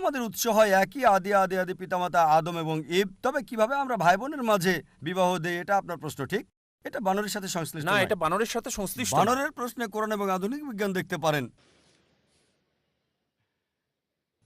আমাদের উৎস হয় একই আদি আদি আদি পিতামাতা আদম এবং ইব, তবে কিভাবে আমরা ভাই বোনের মাঝে বিবাহ দেই, এটা আপনার প্রশ্ন, ঠিক? এটা বানরের সাথে সংশ্লিষ্ট না, নয়। এটা বানরের সাথে সংশ্লিষ্ট না। বানরের প্রশ্নে কোরআন এবং আধুনিক বিজ্ঞান দেখতে পারেন।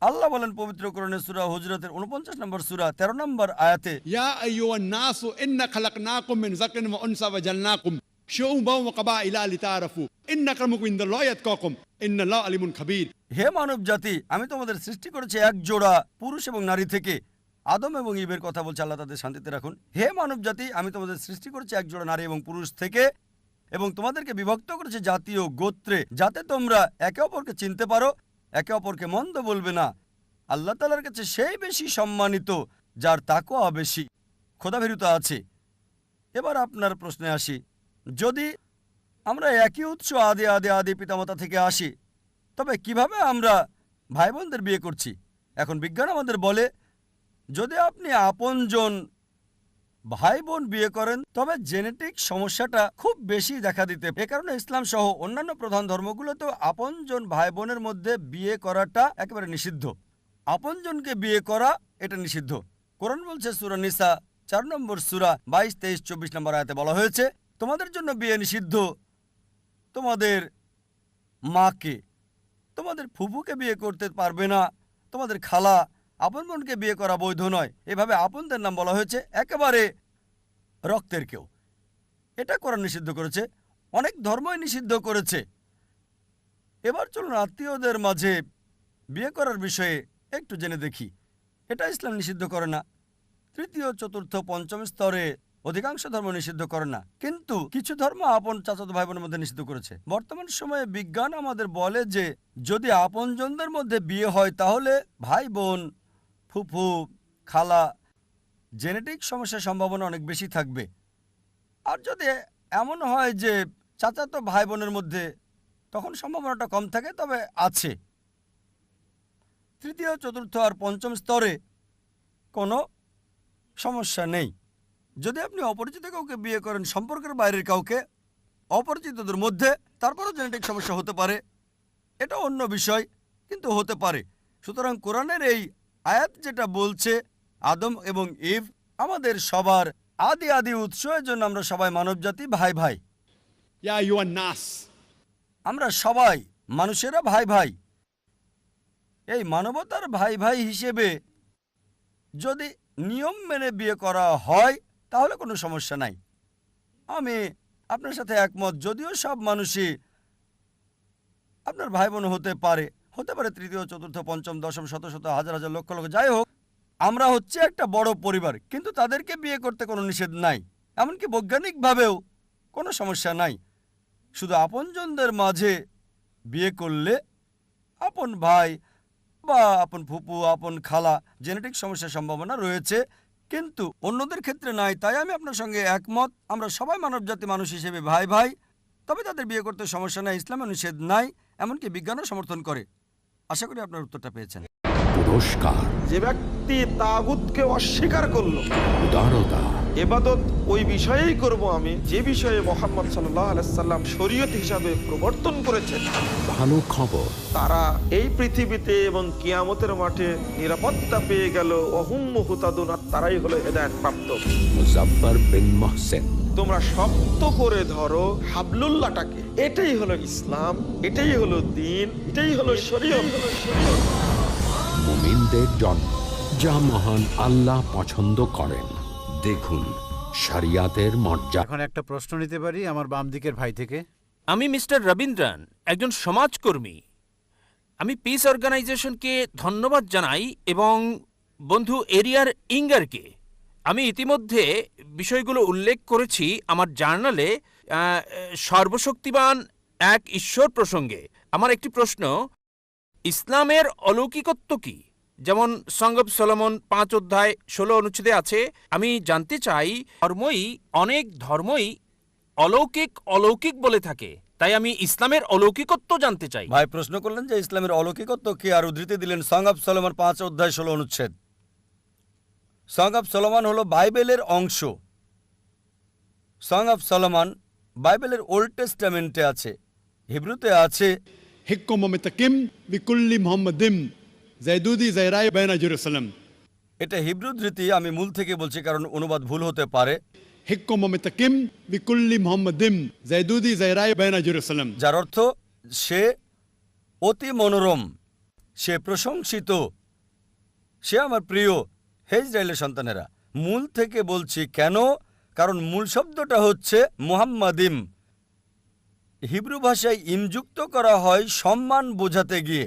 আল্লাহ বলেন পবিত্র কোরআনের সূরা হুজরাতের 49 নম্বর সূরা 13 নম্বর আয়াতে, ইয়া আইয়ুহান নাসু ইন্না খালাকনাকুম মিন যাকরিন ওয়া উনসা ওয়া জালনাকুম শুউবান ওয়া কাবাইলা লিতাআরাফু ইন্না আক্রামাকুম ইনদাল্লাহি আতকাকুম ইন্নাল্লাহা আলিমুন খাবীর। হে মানব জাতি, আমি তোমাদের সৃষ্টি করেছি এক জোড়া পুরুষ এবং নারী থেকে। আদম এবং ইবের কথা বলছে, আল্লাহ তাদের শান্তিতে রাখুন। হে মানব জাতি, আমি তোমাদের সৃষ্টি করেছি এক জোড়া নারী এবং পুরুষ থেকে, এবং তোমাদেরকে বিভক্ত করেছি জাতীয় গোত্রে, যাতে তোমরা একে অপরকে চিনতে পারো, একে অপরকে মন্দ বলবে না। আল্লাহ তাআলার কাছে সেই বেশি সম্মানিত যার তাকওয়া বেশি, খোদাভীরুতা আছে। এবার আপনার প্রশ্নে আসি, যদি আমরা একই উৎস আদি আদি আদি পিতামাতা থেকে আসি, তবে কিভাবে আমরা ভাই বোনদের বিয়ে করছি? এখন বিজ্ঞান আমাদের বলে, যদি আপনি আপনজন ভাই বোন বিয়ে করেন, তবে জেনেটিক সমস্যাটা খুব বেশি দেখা দিতে। এ কারণে ইসলাম সহ অন্যান্য প্রধান ধর্মগুলোতেও আপনজন ভাই বোনের মধ্যে বিয়ে করাটা একেবারে নিষিদ্ধ। আপনজনকে বিয়ে করা এটা নিষিদ্ধ। কোরআন বলছে সূরা নিসা 4 নম্বর সূরা 22, 23, 24 নম্বর আয়াতে বলা হয়েছে, তোমাদের জন্য বিয়ে নিষিদ্ধ তোমাদের মাকে, তোমাদের ফুফুকে বিয়ে করতে পারবে না, তোমাদের খালা, আপন বোনকে বিয়ে করা বৈধ নয়। এভাবে আপনদের নাম বলা হয়েছে, একেবারে রক্তের কেউ। এটা কোরআন নিষিদ্ধ করেছে, অনেক ধর্মই নিষিদ্ধ করেছে। এবার চলুন আত্মীয়দের মাঝে বিয়ে করার বিষয়ে একটু জেনে দেখি। এটা ইসলাম নিষিদ্ধ করে না। তৃতীয়, চতুর্থ, পঞ্চম স্তরে অধিকাংশ ধর্ম নিষিদ্ধ করে না, কিন্তু কিছু ধর্ম আপন চাচাতো ভাই বোনের মধ্যে নিষিদ্ধ করেছে। বর্তমান সময়ে বিজ্ঞান আমাদের বলে যে যদি আপনজনদের মধ্যে বিয়ে হয়, তাহলে ভাই বোন, ফুফু, খালা, জেনেটিক সমস্যার সম্ভাবনা অনেক বেশি থাকবে। আর যদি এমন হয় যে চাচাতো ভাই বোনের মধ্যে, তখন সম্ভাবনাটা কম থাকে, তবে আছে। তৃতীয়, চতুর্থ আর পঞ্চম স্তরে কোনো সমস্যা নেই। যদি আপনি অপরিচিত কাউকে বিয়ে করেন, সম্পর্কের বাইরের কাউকে, অপরিচিতদের মধ্যে, তারপরও জেনেটিক সমস্যা হতে পারে, এটা অন্য বিষয়, কিন্তু হতে পারে। সুতরাং কোরআনের এই আয়াত যেটা বলছে আদম এবং ইভ আমাদের সবার আদি আদি উৎস, এর জন্য আমরা সবাই মানবজাতি, ভাই ভাই। ইয়া আইয়ুহান নাস, আমরা সবাই মানুষেরা ভাই ভাই। এই মানবতার ভাই ভাই হিসেবে যদি নিয়ম মেনে বিয়ে করা হয়, তাহলে কোনো সমস্যা নাই। আমি আপনার সাথে একমত, যদিও সব মানুষই আপনার ভাই বোন হতে পারে, তৃতীয়, চতুর্থ, পঞ্চম, দশম, শত শত, হাজার হাজার, লক্ষ লক্ষ, যাই হোক, আমরা হচ্ছে একটা বড় পরিবার, কিন্তু তাদেরকে বিয়ে করতে কোনো নিষেধ নাই। এমনকি বৈজ্ঞানিকভাবেও কোনো সমস্যা নাই। শুধু আপনজনদের মাঝে বিয়ে করলে আপন ভাই বা আপন ফুপু, আপন খালা, জেনেটিক সমস্যার সম্ভাবনা রয়েছে, কিন্তু অন্যদের ক্ষেত্রে নাই। তাই আমি আপনার সঙ্গে একমত, আমরা সবাই মানবজাতি, মানুষ হিসেবে ভাই ভাই। তবে তাদের বিয়ে করতে সমস্যা নাই, ইসলামে নিষেধ নাই, এমনকি বিজ্ঞানও সমর্থন করে। আশা করি আপনার উত্তরটা পেয়েছেন। পুরস্কার, যে ব্যক্তি তাগুতকে অস্বীকার করলো, উদারতা, ইবাদত ওই বিষয়েই করব আমি যে বিষয়ে মুহাম্মদ সাল্লাল্লাহু আলাইহি সাল্লাম শরীয়ত হিসাবে প্রবর্তন করেছেন, ভালো খবর, তারা এই পৃথিবীতে এবং কিয়ামতের মাঠে নিরাপত্তা পেয়ে গেল। ওহুম মুহতাদুন, আর তারাই হলো হেদায়েত প্রাপ্ত। মুজাফফর বিন মোহসেন। তোমরা শক্ত করে ধরো হাবলুল্লাহটাকে, এটাই হলো ইসলাম, এটাই হলো দ্বীন, এটাই হলো শরীয়ত। মুমিনদের জন্য যা মহান আল্লাহ পছন্দ করেন, দেখুন শরিয়াতের মর্যাদা। এখন একটা প্রশ্ন নিতে পারি আমার বাম দিকের ভাই থেকে? আমি মিস্টার রবীন্দ্রন, একজন সমাজকর্মী। আমি পিস অর্গানাইজেশনকে ধন্যবাদ জানাই এবং বন্ধু এরিয়ার ইঙ্গারকে। আমি ইতিমধ্যে বিষয়গুলো উল্লেখ করেছি আমার জার্নালে সর্বশক্তিমান এক ঈশ্বর প্রসঙ্গে। আমার একটি প্রশ্ন, ইসলামের অলৌকিকত্ব কি? যেমন সং অব সলোমন 5 অধ্যায় 16 অনুচ্ছেদে আছে। আমি জানতে চাই, অনেক ধর্মই অলৌকিক অলৌকিক বলে থাকে, তাই আমি ইসলামের অলৌকিকত্ব জানতে চাই। ভাই প্রশ্ন করলেন যে ইসলামের অলৌকিকত্ব কি, আর উদ্ধৃতি দিলেন সং অব সলোমন 5 অধ্যায় 16 অনুচ্ছেদ। সং অব সলোমন হলো বাইবেলের অংশ। সং অব সলোমন বাইবেলের ওল্ড টেস্টামেন্টে আছে, হিব্রুতে আছে। হিকম মিতাকিম বিকুল্লি মুহাম্মাদিম زيدودي زيراي بين جيروسلم এটা হিব্রু ধৃতি, আমি মূল থেকে বলছি কারণ অনুবাদ ভুল হতে পারে। حكم ومتكم بكل محمد زيدودي زيراي بين جيروسلم যার অর্থ সে অতি মনোরম, সে প্রশংসিত, সে আমার প্রিয়, হে ইসরায়েলের সন্তানেরা। মূল থেকে বলছি কেন? কারণ মূল শব্দটা হচ্ছে মুহাম্মাদিম। হিব্রু ভাষায় ইমযুক্ত করা হয় সম্মান বোঝাতে গিয়ে।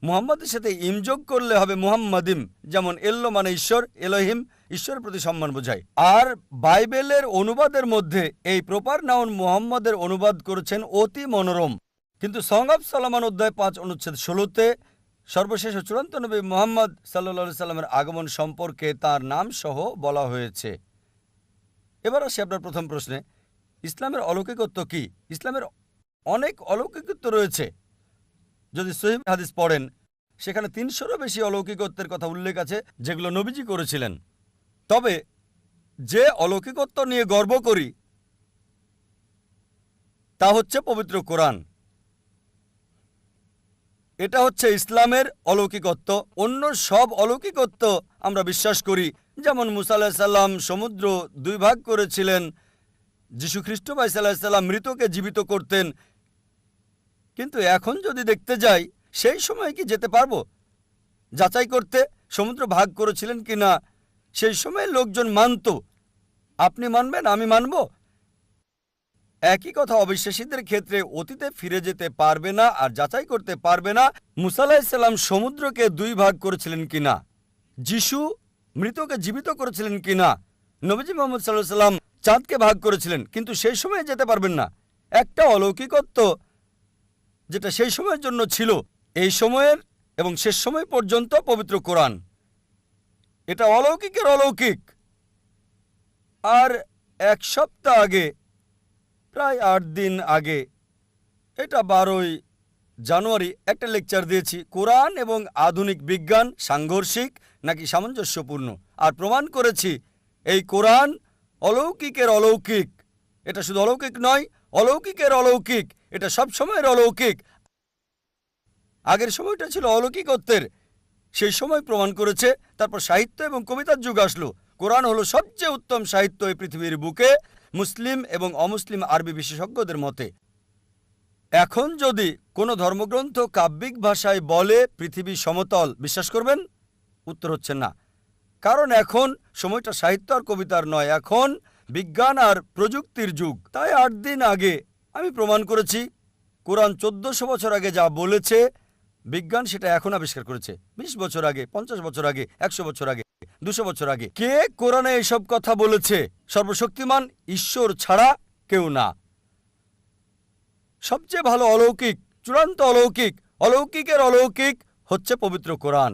মুহাম্মাদের সাথে ইমযোগ করলে হবে মুহাম্মাদিম, যেমন এল্লো মানে ঈশ্বর, এলোহিম ঈশ্বরের প্রতি সম্মান বোঝায়। আর বাইবেলের অনুবাদের মধ্যে এই প্রপার নাউন মুহাম্মাদের অনুবাদ করেছেন অতি মনোরম। কিন্তু সং অফ সলোমন অধ্যায় 5 অনুচ্ছেদ 16-তে সর্বশেষ ও চূড়ান্ত নবী মুহাম্মদ সাল্লাল্লাহু সাল্লামের আগমন সম্পর্কে তার নাম সহ বলা হয়েছে। এবার আসি আপনার প্রথম প্রশ্নে, ইসলামের অলৌকিকত্ব কি? ইসলামের অনেক অলৌকিকত্ব রয়েছে। যদি সহিহ হাদিস পড়েন, সেখানে 300-রও বেশি অলৌকিকত্বের কথা উল্লেখ আছে যেগুলো নবীজি করেছিলেন। তবে যে অলৌকিকত্ব নিয়ে গর্ব করি তা হচ্ছে পবিত্র কোরআন। এটা হচ্ছে ইসলামের অলৌকিকত্ব। অন্য সব অলৌকিকত্ব আমরা বিশ্বাস করি, যেমন মুসা আলাইহিস সালাম সমুদ্র 2 ভাগ করেছিলেন, যীশু খ্রিস্ট আলাইহিস সালাম মৃতকে জীবিত করতেন। কিন্তু এখন যদি দেখতে যাই, সেই সময় কি যেতে পারবো যাচাই করতে সমুদ্র ভাগ করেছিলেন কিনা? সেই সময় লোকজন মানত, আপনি মানবেন, আমি মানব। একই কথা অবিশ্বাসীদের ক্ষেত্রে অতীতে ফিরে যেতে পারবে না আর যাচাই করতে পারবে না মুসা আলাইহিস সালাম সমুদ্রকে 2 ভাগ করেছিলেন কিনা, যিশু মৃতকে জীবিত করেছিলেন কিনা, নবীজি মুহাম্মদ সাল্লাল্লাহু আলাইহি সাল্লাম চাঁদকে ভাগ করেছিলেন, কিন্তু সেই সময়ে যেতে পারবেন না। একটা অলৌকিকত্ব যেটা সেই সময়ের জন্য ছিল, এই সময়ের এবং শেষ সময় পর্যন্ত পবিত্র কোরআন। এটা অলৌকিকের অলৌকিক। আর 1 সপ্তাহ আগে, প্রায় 8 দিন আগে, এটা 12ই জানুয়ারি একটা লেকচার দিয়েছি, কোরআন এবং আধুনিক বিজ্ঞান সাংঘর্ষিক নাকি সামঞ্জস্যপূর্ণ। আর প্রমাণ করেছি এই কোরআন অলৌকিকের অলৌকিক। এটা শুধু অলৌকিক নয়, অলৌকিকের অলৌকিক। এটা সব সময়ের অলৌকিক। আগের সময়টা ছিল অলৌকিকত্বের, সেই সময় প্রমাণ করেছে। তারপর সাহিত্য এবং কবিতার যুগ আসলো। কোরআন হলো সবচেয়ে উত্তম সাহিত্য এই পৃথিবীর বুকে, মুসলিম এবং অমুসলিম আরবি বিশেষজ্ঞদের মতে। এখন যদি কোনো ধর্মগ্রন্থ কাব্যিক ভাষায় বলে পৃথিবী সমতল, বিশ্বাস করবেন? উত্তর হচ্ছে না। কারণ এখন সময়টা সাহিত্য আর কবিতার নয়, এখন বিজ্ঞান আর প্রযুক্তির যুগ। তাই 8 দিন আগে আমি প্রমাণ করেছি কোরআন 1400 বছর আগে যা বলেছে, বিজ্ঞান সেটা এখন আবিষ্কার করেছে। 20 বছর আগে, 50 বছর আগে, 100 বছর আগে, 200 বছর আগে। কে কোরআনে এসব কথা বলেছে? সর্বশক্তিমান ঈশ্বর ছাড়া কেউ না। সবচেয়ে ভালো অলৌকিক, চূড়ান্ত অলৌকিক, অলৌকিকের অলৌকিক হচ্ছে পবিত্র কোরআন।